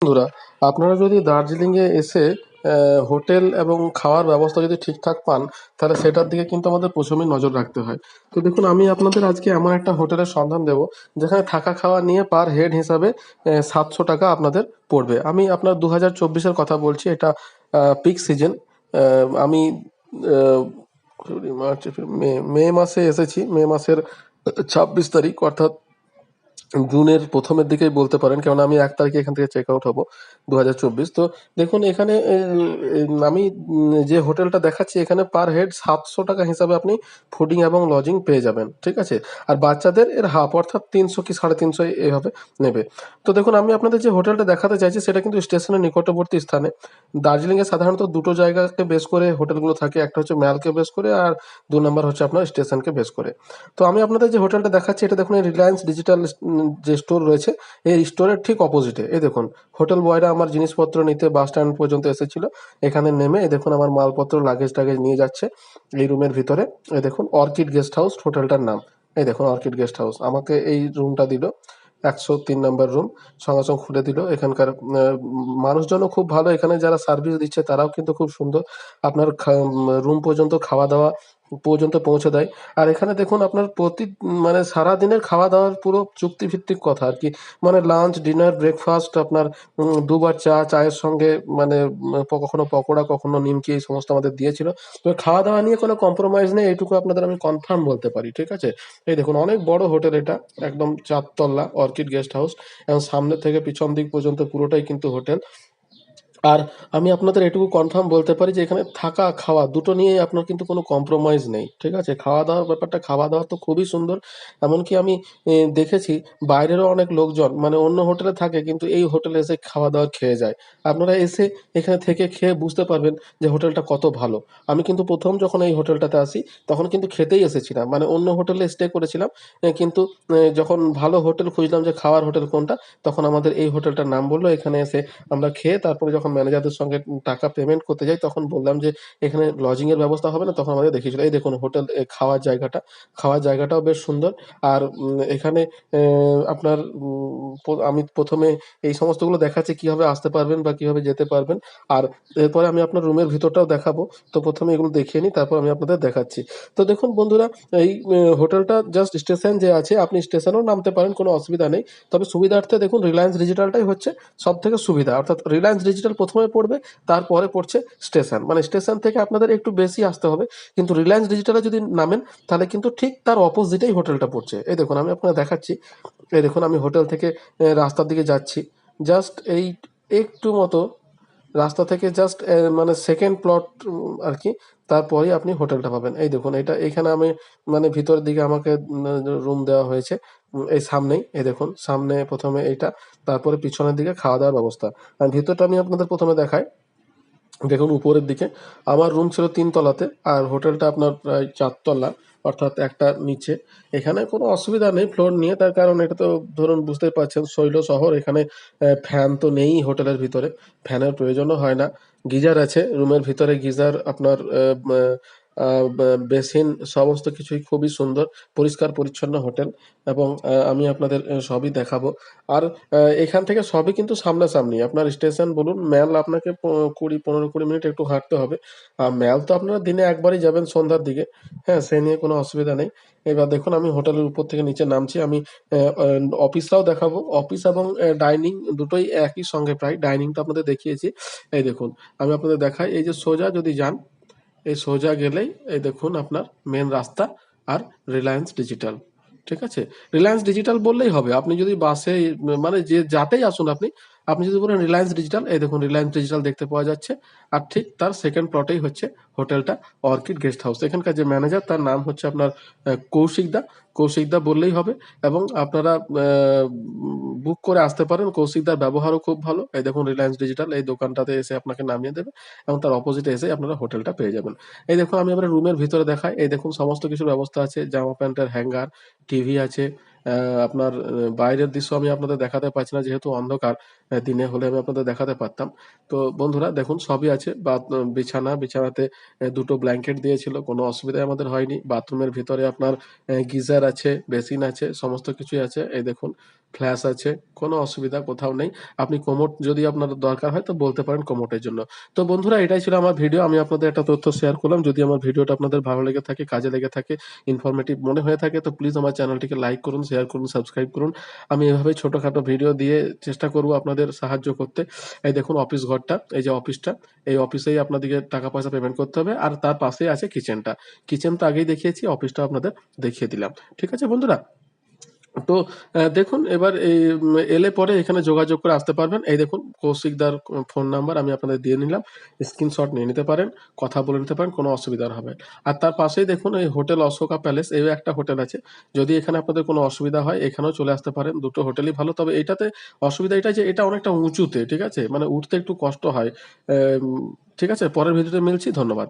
বন্ধুরা, আপনারা যদি দার্জিলিংয়ে এসে হোটেল এবং খাওয়ার ব্যবস্থা যদি ঠিকঠাক পান, তাহলে সেটার দিকে কিন্তু আমাদের প্রথমেই নজর রাখতে হয়। তো দেখুন, আমি আপনাদের আজকে এমন একটা হোটেলের সন্ধান দেব যেখানে থাকা খাওয়া নিয়ে পার হেড হিসাবে 700 টাকা আপনাদের পড়বে। আমি আপনার 2024-এর কথা বলছি, এটা পিক সিজন। আমি আহ, ফেব্রুয়ারি, মার্চ, এপ্রিল, মে মে মাসে এসেছি। মে মাসের 26 তারিখ, অর্থাৎ জুনের প্রথমের দিকেই বলতে পারেন, কেননা আমি 1 তারিখে এখান থেকে চেক আউট হবো 2024। তো দেখুন এখানে আমি যে হোটেলটা দেখাচ্ছি, এখানে পার হেড 700 টাকা হিসাবে আপনি ফুডিং এবং লজিং পেয়ে যাবেন, ঠিক আছে। আর বাচ্চাদের এর হাফ, অর্থাৎ 300 কি 350 এইভাবে নেবে। তো দেখুন, আমি আপনাদের যে হোটেলটা দেখাতে চাইছি সেটা কিন্তু স্টেশনের নিকটবর্তী স্থানে। দার্জিলিংয়ে সাধারণত দুটো জায়গাকে বেস করে হোটেলগুলো থাকে, একটা হচ্ছে ম্যালকে বেস করে, আর 2 নম্বর হচ্ছে আপনার স্টেশনকে বেস করে। তো আমি আপনাদের যে হোটেলটা দেখাচ্ছি, এটা দেখুন, এই রিলায়েন্স ডিজিটাল যে স্টোর রয়েছে, এই স্টোরের ঠিক অপোজিটে। এই দেখুন, হোটেল বয়রা আমার জিনিসপত্র নিতে বাস স্ট্যান্ড পর্যন্ত এসেছিল। এখানে নেমে এই দেখুন আমার মালপত্র লাগেজ টাগেজ নিয়ে যাচ্ছে এই রুমের ভিতরে। এই দেখুন, অর্কিড গেস্ট হাউস হোটেলটার নাম। এই দেখুন, অর্কিড গেস্ট হাউস আমাকে এই রুমটা দিল, 103 নম্বর রুম। সঙ্গে সঙ্গে খুলে দিল। এখানকার মানুষজনও খুব ভালো, এখানে যারা সার্ভিস দিচ্ছে তারাও কিন্তু খুব সুন্দর। আপনার রুম পর্যন্ত খাওয়া দাওয়া পর্যন্ত পৌঁছে দেয়। আর এখানে দেখুন, আপনার মানে সারাদিনের খাওয়া দাওয়ার পুরো চুক্তিভিত্তিক কথা আর কি। মানে লাঞ্চ, ডিনার, ব্রেকফাস্ট, আপনার দুবার চায়ের সঙ্গে, মানে কখনো পকোড়া, কখনো নিমকি, এই সমস্ত আমাদের দিয়েছিল। তো খাওয়া দাওয়া নিয়ে কোনো কম্প্রোমাইজ নেই, এইটুকু আপনাদের আমি কনফার্ম বলতে পারি, ঠিক আছে। এই দেখুন, অনেক বড় হোটেল এটা, একদম 4 তলা অর্কিড গেস্ট হাউস, এবং সামনে থেকে পিছন দিক পর্যন্ত পুরোটাই কিন্তু হোটেল। আর আমি আপনাদের এটুকু কনফার্ম বলতে পারি যে এখানে থাকা খাওয়া দুটো নিয়েই আপনার কিন্তু কোনো কম্প্রোমাইজ নেই, ঠিক আছে। খাওয়া দাওয়ার ব্যাপারটা, খাওয়া দাওয়া তো খুবই সুন্দর। এমনকি আমি দেখেছি বাইরেরও অনেক লোকজন মানে অন্য হোটেলে থাকে, কিন্তু এই হোটেলে এসে খাওয়া দাওয়া খেয়ে যায়। আপনারা এসে এখানে থেকে খেয়ে বুঝতে পারবেন যে হোটেলটা কত ভালো। আমি কিন্তু প্রথম যখন এই হোটেলটাতে আসি, তখন কিন্তু খেতেই এসেছিলাম, মানে অন্য হোটেলে স্টে করেছিলাম। কিন্তু যখন ভালো হোটেল খুঁজলাম যে খাওয়ার হোটেল কোনটা, তখন আমাদের এই হোটেলটার নাম বললো। এখানে এসে আমরা খেয়ে তারপরে যখন ম্যানেজারদের সঙ্গে টাকা পেমেন্ট করতে যাই, তখন বললাম যে এখানে লজিং এর ব্যবস্থা হবে না, তখন আমাদের দেখিয়েছিল। এই দেখুন হোটেল, খাওয়ার জায়গাটা, খাওয়ার জায়গাটাও বেশ সুন্দর। আর এখানে আপনার আমি প্রথমে এই সমস্তগুলো দেখাচ্ছি কিভাবে আসতে পারবেন বা কিভাবে যেতে পারবেন। আর এরপরে আমি আপনার রুমের ভিতরটাও দেখাবো। তো প্রথমে এগুলো দেখিয়ে নিই, তারপর আমি আপনাদের দেখাচ্ছি। তো দেখুন বন্ধুরা, এই হোটেলটা জাস্ট স্টেশন যে আছে, আপনি স্টেশনেও নামতে পারেন, কোনো অসুবিধা নেই। তবে সুবিধার্থে দেখুন, রিলায়েন্স ডিজিটালটাই হচ্ছে সব থেকে সুবিধা, অর্থাৎ রিলায়েন্স ডিজিটাল প্রথমে পড়বে, তারপরে পড়ছে স্টেশন। মানে স্টেশন থেকে আপনাদের একটু বেশি আসতে হবে, কিন্তু রিলায়েন্স ডিজিটালে যদি নামেন, তাহলে কিন্তু ঠিক তার অপোজিটেই হোটেলটা পড়ছে। এই দেখুন, আমি আপনাকে দেখাচ্ছি। এই দেখুন, আমি হোটেল থেকে রাস্তার দিকে যাচ্ছি। জাস্ট এই একটু মতো রাস্তা থেকে জাস্ট মানে সেকেন্ড প্লট আর কি, তারপরেই আপনি হোটেলটা পাবেন। এই দেখুন, এটা এখানে আমি মানে ভিতরের দিকে আমাকে রুম দেওয়া হয়েছে। এই সামনেই, এই দেখুন সামনে প্রথমে এইটা, তারপরে পিছনের দিকে খাওয়া দাওয়ার ব্যবস্থা। আর ভিতরটা আমি আপনাদের প্রথমে দেখাই। দেখুন উপরের দিকে আমার রুম ছিল 3 তলাতে, আর হোটেলটা আপনার প্রায় 4 তলা, অর্থাৎ একটা নিচে। এখানে কোনো অসুবিধা নেই ফ্লোর নিয়ে, তার কারণ এটা তো ধরুন বুঝতেই পারছেন, শৈল শহর। এখানে ফ্যান তো নেই হোটেলের ভিতরে, ফ্যানের প্রয়োজনও হয় না। গিজার আছে রুমের ভিতরে, গিজার আপনার বেসিন, সমস্ত কিছুই খুবই সুন্দর, পরিষ্কার পরিচ্ছন্ন হোটেল। এবং আমি আপনাদের সবই দেখাবো। আর এখান থেকে সবই কিন্তু সামনাসামনি। আপনার স্টেশন বলুন, ম্যাল আপনাকে 15-20 মিনিট একটু হাঁটতে হবে। আর ম্যাল তো আপনারা দিনে একবারই যাবেন সন্ধ্যার দিকে। হ্যাঁ, সে নিয়ে কোনো অসুবিধা নেই। এবার দেখুন, আমি হোটেলের উপর থেকে নিচে নামছি। আমি অফিসটাও দেখাবো। অফিস এবং ডাইনিং দুটোই একই সঙ্গে প্রায়। ডাইনিংটা আপনাদের দেখিয়েছি। এই দেখুন, আমি আপনাদের দেখাই। এই যে সোজা যদি যান, এই সোজা গেলেই এই দেখুন আপনার মেন রাস্তা, আর রিলায়েন্স ডিজিটাল, ঠিক আছে। রিলায়েন্স ডিজিটাল বললেই হবে। আপনি যদি বাসে মানে যে যাতেই আসুন আপনি, আপনি যদি বলেন রিলায়েন্স ডিজিটাল, এই দেখুন রিলায়েন্স ডিজিটাল দেখতে পাওয়া যাচ্ছে। আর ঠিক তার সেকেন্ড প্লটেই হচ্ছে হোটেলটা, অর্কিড গেস্ট হাউস। এখানকার যে ম্যানেজার, তার নাম হচ্ছে আপনার কৌশিক দা। কৌশিক দা বললেই হবে। এবং আপনারা বুক করে আসতে পারেন। কৌশিক দার ব্যবহারও খুব ভালো। এই দেখুন রিলায়েন্স ডিজিটাল, এই দোকানটাতে এসে আপনাকে নামিয়ে দেবে, এবং তার অপোজিটে এসে আপনারা হোটেলটা পেয়ে যাবেন। এই দেখুন, আমি এবারে রুমের ভিতরে দেখাই। এই দেখুন সমস্ত কিছুর ব্যবস্থা আছে, জামা প্যান্টের হ্যাঙ্গার, টিভি আছে। আপনার বাইরের দৃশ্য আমি আপনাদের দেখাতে পারছি না যেহেতু অন্ধকার। দিনে হলে আমি আপনাদের দেখাতে পারতাম। তো বন্ধুরা দেখুন সবই আছে। বিছানাতে দুটো ব্ল্যাঙ্কেট দিয়েছিল, কোনো অসুবিধাই আমাদের হয়নি। বাথরুমের ভিতরে আপনার গিজার আছে, বেসিন আছে, সমস্ত কিছুই আছে। এই দেখুন ফ্ল্যাশ আছে, কোনো অসুবিধা কোথাও নেই। আপনি কোমোড যদি আপনার দরকার হয় তো বলতে পারেন কোমোডের জন্য। তো বন্ধুরা এটাই ছিল আমার ভিডিও। আমি আপনাদের একটা তথ্য শেয়ার করলাম। যদি আমার ভিডিওটা আপনাদের ভালো লেগে থাকে, কাজে লেগে থাকে, ইনফরমেটিভ মনে হয়ে থাকে, তো প্লিজ আমার চ্যানেলটিকে লাইক করুন, শেয়ার করুন, সাবস্ক্রাইব করুন। আমি এভাবেই ছোটখাটো ভিডিও দিয়ে চেষ্টা করব আপনাদের সাহায্য করতে। এই দেখুন অফিস ঘরটা, এই যে অফিসটা, এই অফিসেই আপনাদেরকে টাকা পয়সা পেমেন্ট করতে হবে। আর তার পাশেই আছে কিচেনটা। কিচেন তো আগেই দেখিয়েছি, অফিসটা আপনাদের দেখিয়ে দিলাম। ঠিক আছে বন্ধুরা? তো দেখুন এবার এলে পরে এখানে যোগাযোগ করে আসতে পারবেন। এই দেখুন কৌশিকদার ফোন নাম্বার আমি আপনাদের দিয়ে নিলাম। স্ক্রিনশট নিয়ে নিতে পারেন, কথা বলে নিতে পারেন, কোনো অসুবিধা হবে না। আর তার পাশেই দেখুন এই হোটেল অশোকা প্যালেস, এই একটা হোটেল আছে। যদি এখানে আপনাদের কোনো অসুবিধা হয় এখানেও চলে আসতে পারেন। দুটো হোটেলই ভালো। তবে এইটাতে অসুবিধা এটাই যে এটা অনেকটা উঁচুতে, ঠিক আছে? মানে উঠতে একটু কষ্ট হয়। ঠিক আছে? পরের ভিডিওতে মিলছি। ধন্যবাদ।